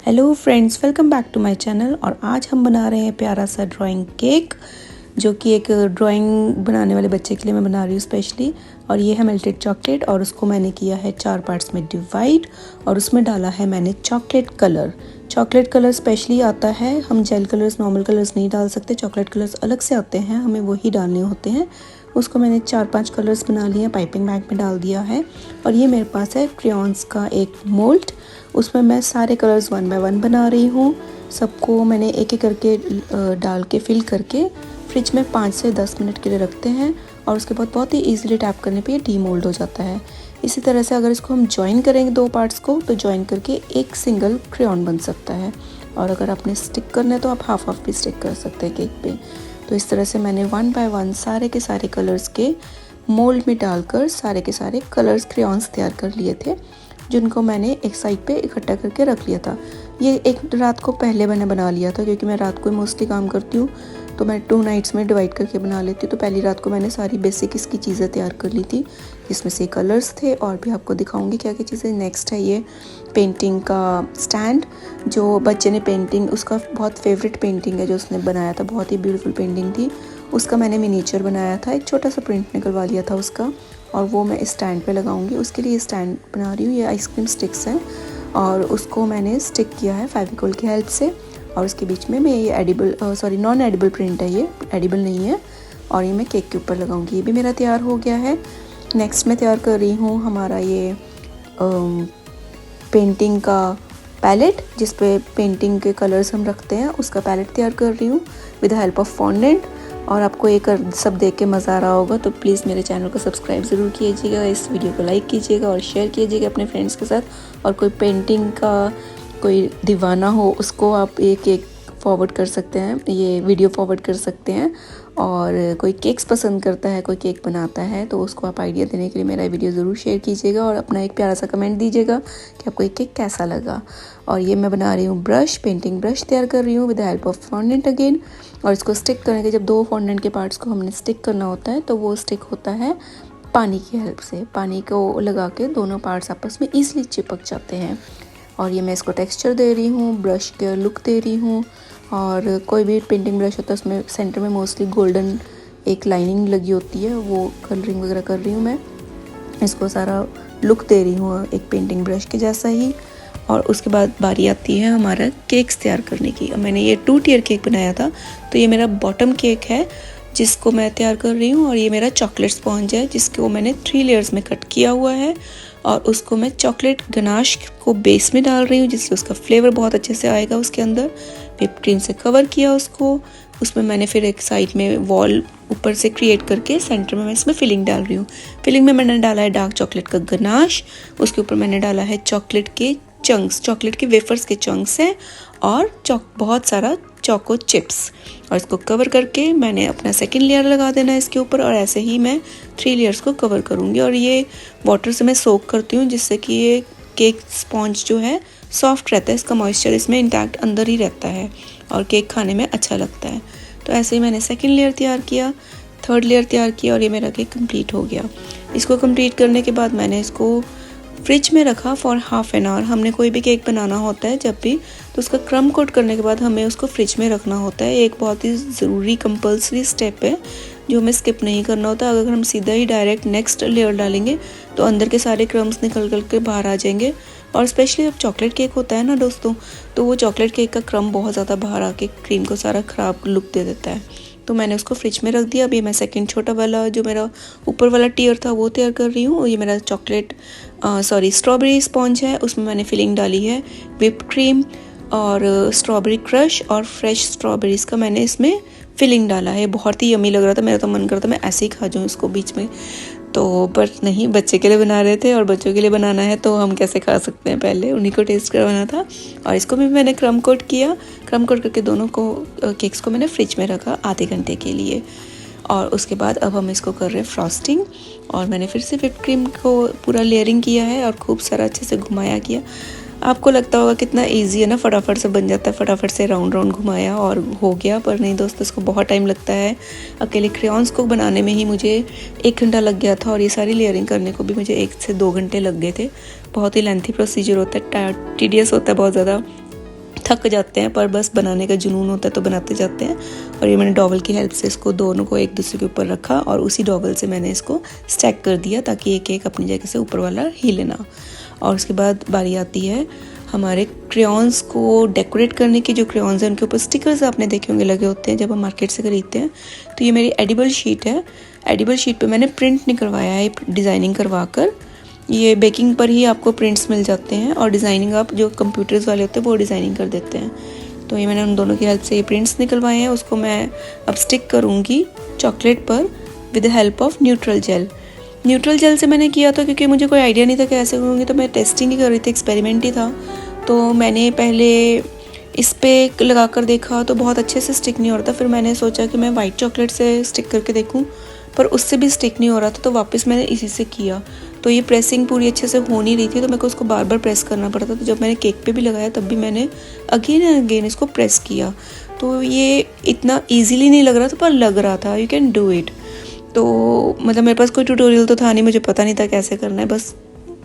Hello friends, welcome back to my channel. और आज हम बना रहे हैं प्यारा सा ड्राइंग केक, जो कि एक ड्राइंग बनाने वाले बच्चे के लिए मैं बना रही हूँ स्पेशली। और ये है मेल्टेड चॉकलेट और उसको मैंने किया है 4 पार्ट्स में डिवाइड। और उसमें डाला है मैंने chocolate colour. Chocolate colour specially आता है, हम जेल कलर्स नॉर्मल कलर्स नहीं डाल सकते, चॉकलेट कलर्स अलग से आते हैं, हमें वही डालने होते हैं। उसको मैंने 4-5 कलर्स बना लिए, पाइपिंग बैग में डाल दिया है। और ये मेरे पास है क्रेयॉन्स का एक मोल्ड, उसमें मैं सारे कलर्स 1 बाय 1 बना रही हूँ। सबको मैंने एक एक करके डाल के फिल करके फ्रिज में 5 से 10 मिनट के लिए रखते हैं। और उसके बाद बहुत ही ईजिली टैप करने पे ये डीमोल्ड हो जाता है। इसी तरह से अगर इसको हम जॉइन करेंगे 2 पार्ट्स को, तो जॉइन करके एक सिंगल क्रेयॉन बन सकता है। और अगर आपने स्टिक करना है तो आप हाफ भी स्टिक कर सकते हैं केक पे। तो इस तरह से मैंने 1 बाय 1 सारे के सारे कलर्स के मोल्ड में डालकर सारे के सारे कलर्स क्रेयॉन्स तैयार कर लिए थे, जिनको मैंने एक साइड पे इकट्ठा करके रख लिया था। ये एक रात को पहले मैंने बना लिया था, क्योंकि मैं रात को मोस्टली काम करती हूँ, तो मैं 2 नाइट्स में डिवाइड करके बना लेती हूँ। तो पहली रात को मैंने सारी बेसिक इसकी चीज़ें तैयार कर ली थी, जिसमें से कलर्स थे और भी आपको दिखाऊंगी क्या क्या चीज़ें। नेक्स्ट है ये पेंटिंग का स्टैंड, जो बच्चे ने पेंटिंग, उसका बहुत फेवरेट पेंटिंग है जो उसने बनाया था, बहुत ही ब्यूटीफुल पेंटिंग थी। उसका मैंने मिनीचर बनाया था, एक छोटा सा प्रिंट निकलवा लिया था उसका, और वो मैं इस स्टैंड पे लगाऊंगी। उसके लिए स्टैंड बना रही हूँ। ये आइसक्रीम स्टिक्स हैं और उसको मैंने स्टिक किया है फेविकोल की हेल्प से। और उसके बीच में मैं ये नॉन एडिबल प्रिंट है, ये एडिबल नहीं है। और ये मैं केक के ऊपर लगाऊंगी। ये भी मेरा तैयार हो गया है। नेक्स्ट मैं तैयार कर रही हूँ हमारा ये पेंटिंग का पैलेट, जिस पे पेंटिंग के कलर्स हम रखते हैं, उसका पैलेट तैयार कर रही हूँ with the help of fondant. और आपको ये सब देख के मज़ा आ रहा होगा, तो प्लीज़ मेरे चैनल को सब्सक्राइब ज़रूर कीजिएगा, इस वीडियो को लाइक कीजिएगा और शेयर कीजिएगा अपने फ्रेंड्स के साथ। और कोई पेंटिंग का कोई दीवाना हो, उसको आप एक एक फॉरवर्ड कर सकते हैं, ये वीडियो फॉरवर्ड कर सकते हैं। और कोई केक्स पसंद करता है, कोई केक बनाता है, तो उसको आप आइडिया देने के लिए मेरा वीडियो ज़रूर शेयर कीजिएगा और अपना एक प्यारा सा कमेंट दीजिएगा कि आपको ये केक कैसा लगा। और ये मैं बना रही हूँ ब्रश, पेंटिंग ब्रश तैयार कर रही हूँ with the help of fondant again. और इसको स्टिक करने के, जब 2 फॉन्डेंट के पार्ट्स को हमने स्टिक करना होता है, तो वो स्टिक होता है पानी की हेल्प से। पानी को लगा के दोनों पार्ट्स आपस में ईजिली चिपक जाते हैं। और ये मैं इसको टेक्सचर दे रही हूँ, ब्रश के लुक दे रही हूँ। और कोई भी पेंटिंग ब्रश होता है उसमें सेंटर में मोस्टली गोल्डन एक लाइनिंग लगी होती है, वो कलरिंग वगैरह कर रही हूँ मैं। इसको सारा लुक दे रही हूँ एक पेंटिंग ब्रश के जैसा ही। और उसके बाद बारी आती है हमारा केक्स तैयार करने की। मैंने ये 2 टियर केक बनाया था, तो ये मेरा बॉटम केक है जिसको मैं तैयार कर रही हूँ। और ये मेरा चॉकलेट स्पॉन्ज है, जिसको मैंने 3 लेयर्स में कट किया हुआ है। और उसको मैं चॉकलेट गनाश को बेस में डाल रही हूँ, जिससे उसका फ्लेवर बहुत अच्छे से आएगा उसके अंदर। व्हिप क्रीम से कवर किया उसको। उसमें मैंने फिर एक साइड में वॉल ऊपर से क्रिएट करके सेंटर में मैं इसमें फिलिंग डाल रही हूँ। फिलिंग में मैंने डाला है डार्क चॉकलेट का गनाश, उसके ऊपर मैंने डाला है चॉकलेट के चंक्स, चॉकलेट के वेफर्स के चंक्स हैं, और बहुत सारा चोको चिप्स। और इसको कवर करके मैंने अपना सेकंड लेयर लगा देना है इसके ऊपर। और ऐसे ही मैं 3 लेयर्स को कवर करूँगी। और ये वाटर से मैं सोक करती हूँ, जिससे कि ये केक स्पॉन्ज जो है सॉफ्ट रहता है, इसका मॉइस्चर इसमें इंटैक्ट अंदर ही रहता है और केक खाने में अच्छा लगता है। तो ऐसे ही मैंने सेकंड लेयर तैयार किया, थर्ड लेयर तैयार किया, और ये मेरा केक कंप्लीट हो गया। इसको कंप्लीट करने के बाद मैंने इसको फ्रिज में रखा फॉर हाफ एन आवर। हमने कोई भी केक बनाना होता है जब भी, तो उसका क्रम कोट करने के बाद हमें उसको फ्रिज में रखना होता है। एक बहुत ही ज़रूरी कंपल्सरी स्टेप है जो हमें स्किप नहीं करना होता। अगर हम सीधा ही डायरेक्ट नेक्स्ट लेयर डालेंगे तो अंदर के सारे क्रम्स निकल के बाहर आ जाएंगे। और स्पेशली जब चॉकलेट केक होता है ना दोस्तों, तो वो चॉकलेट केक का क्रम बहुत ज़्यादा बाहर आके क्रीम को सारा ख़राब लुक दे देता है। तो मैंने उसको फ्रिज में रख दिया। अभी मैं सेकंड छोटा वाला, जो मेरा ऊपर वाला टियर था, वो तैयार कर रही हूँ। ये मेरा स्ट्रॉबेरी स्पॉन्ज है, उसमें मैंने फिलिंग डाली है व्हिप क्रीम और स्ट्रॉबेरी क्रश और फ्रेश स्ट्रॉबेरीज़ का मैंने इसमें फिलिंग डाला है। बहुत ही यमी लग रहा था, मेरा तो मन करता मैं ऐसे ही खा जाऊँ इसको बीच में। तो पर नहीं, बच्चे के लिए बना रहे थे और बच्चों के लिए बनाना है तो हम कैसे खा सकते हैं, पहले उन्हीं को टेस्ट करवाना था। और इसको भी मैंने क्रम कोट किया। क्रम कोट करके दोनों को केक्स को मैंने फ्रिज में रखा आधे घंटे के लिए। और उसके बाद अब हम इसको कर रहे हैं फ्रॉस्टिंग। और मैंने फिर से व्हिप क्रीम को पूरा लेयरिंग किया है और खूब सारा अच्छे से घुमाया किया। आपको लगता होगा कितना इजी है ना, फटाफट से बन जाता है, फटाफट से राउंड राउंड घुमाया और हो गया। पर नहीं दोस्तों, इसको बहुत टाइम लगता है। अकेले क्रेयॉन्स को बनाने में ही मुझे 1 घंटा लग गया था, और ये सारी लेयरिंग करने को भी मुझे 1 से 2 घंटे लग गए थे। बहुत ही लेंथी प्रोसीजर होता है, टीडियस होता है बहुत ज़्यादा। थक जाते हैं, पर बस बनाने का जुनून होता है तो बनाते जाते हैं। और ये मैंने डॉवल की हेल्प से इसको दोनों को एक दूसरे के ऊपर रखा और उसी डॉवल से मैंने इसको स्टैक कर दिया ताकि एक एक अपनी जगह से ऊपर वाला हिले ना। और उसके बाद बारी आती है हमारे क्रेयॉन्स को डेकोरेट करने की। जो क्रेयॉन्स हैं उनके ऊपर स्टिकर्स आपने देखे होंगे लगे होते हैं जब हम मार्केट से खरीदते हैं। तो ये मेरी एडिबल शीट है। एडिबल शीट पे मैंने प्रिंट नहीं करवाया है डिज़ाइनिंग करवा कर। ये बेकिंग पर ही आपको प्रिंट्स मिल जाते हैं और डिज़ाइनिंग आप जो कंप्यूटर्स वाले होते हैं वो डिज़ाइनिंग कर देते हैं। तो ये मैंने उन दोनों की हेल्प से ये प्रिंट्स निकलवाए हैं। उसको मैं अब स्टिक करूँगी चॉकलेट पर with the help of neutral jail. Neutral jail से मैंने किया था क्योंकि मुझे कोई आइडिया नहीं था कैसे करूँगी, तो मैं टेस्टिंग ही कर रही थी, एक्सपेरिमेंट ही था। तो मैंने पहले इस पर लगा कर देखा तो बहुत अच्छे से स्टिक नहीं हो रहा था। फिर मैंने सोचा कि मैं वाइट चॉकलेट से स्टिक करके देखूं, पर उससे भी स्टिक नहीं हो रहा था। तो वापस मैंने इसी से किया। तो ये प्रेसिंग पूरी अच्छे से हो नहीं रही थी, तो मेरे को उसको बार बार प्रेस करना पड़ा था। तो जब मैंने केक पे भी लगाया तब भी मैंने अगेन एंड अगेन इसको प्रेस किया। तो ये इतना ईजीली नहीं लग रहा था, पर लग रहा था। You can do it. तो मतलब मेरे पास कोई ट्यूटोरियल तो था नहीं, मुझे पता नहीं था कैसे करना है, बस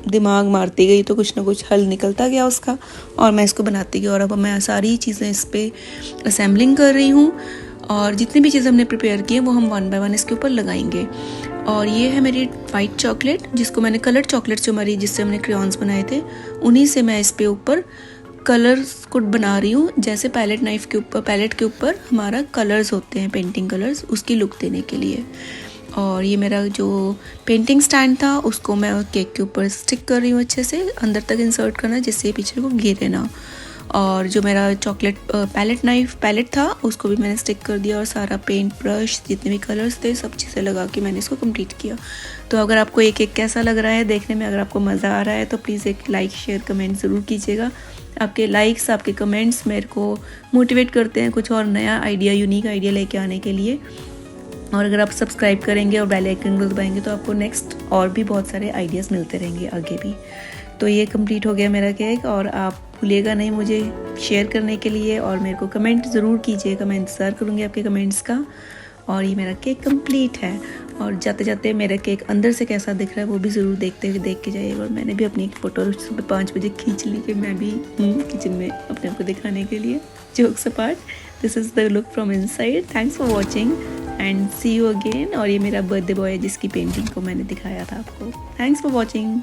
दिमाग मारती गई तो कुछ ना कुछ हल निकलता गया उसका और मैं इसको बनाती गई। और अब मैं सारी चीज़ें इस पर असेंबलिंग कर रही हूँ और जितनी भी चीज़ें हमने प्रिपेयर की हैं वो हम 1 बाय 1 इसके ऊपर लगाएंगे। और ये है मेरी वाइट चॉकलेट जिसको मैंने कलर्ड चॉकलेट जो हमारी जिससे हमने क्रेयॉन्स बनाए थे उन्हीं से मैं इस पे ऊपर कलर्स को बना रही हूँ। जैसे पैलेट नाइफ के ऊपर, पैलेट के ऊपर हमारा कलर्स होते हैं, पेंटिंग कलर्स, उसकी लुक देने के लिए। और ये मेरा जो पेंटिंग स्टैंड था उसको मैं केक के ऊपर स्टिक कर रही हूँ, अच्छे से अंदर तक इंसर्ट करना जिससे पीछे को गिरे ना। और जो मेरा चॉकलेट पैलेट था उसको भी मैंने स्टिक कर दिया और सारा पेंट ब्रश जितने भी कलर्स थे सब चीज़ें लगा के मैंने इसको कंप्लीट किया। तो अगर आपको एक एक कैसा लग रहा है देखने में, अगर आपको मज़ा आ रहा है तो प्लीज़ एक लाइक शेयर कमेंट ज़रूर कीजिएगा। आपके लाइक्स, आपके कमेंट्स मेरे को मोटिवेट करते हैं कुछ और नया आइडिया, यूनिक आइडिया लेके आने के लिए। और अगर आप सब्सक्राइब करेंगे और बेल आइकन को दबाएंगे तो आपको नेक्स्ट और भी बहुत सारे आइडियाज़ मिलते रहेंगे आगे भी। तो ये कंप्लीट हो गया मेरा केक और आप भूलिएगा नहीं मुझे शेयर करने के लिए और मेरे को कमेंट ज़रूर कीजिएगा, मैं इंतज़ार करूँगी आपके कमेंट्स का। और ये मेरा केक कंप्लीट है और जाते जाते मेरा केक अंदर से कैसा दिख रहा है वो भी ज़रूर देख के जाइएगा। और मैंने भी अपनी एक फ़ोटो सुबह 5 बजे खींच ली कि मैं भी हूँ किचन में अपने आप को दिखाने के लिए। Jokes apart, this is the look from inside. Thanks for watching and see you again. और ये मेरा बर्थडे बॉय है जिसकी पेंटिंग को मैंने दिखाया था आपको। Thanks for watching.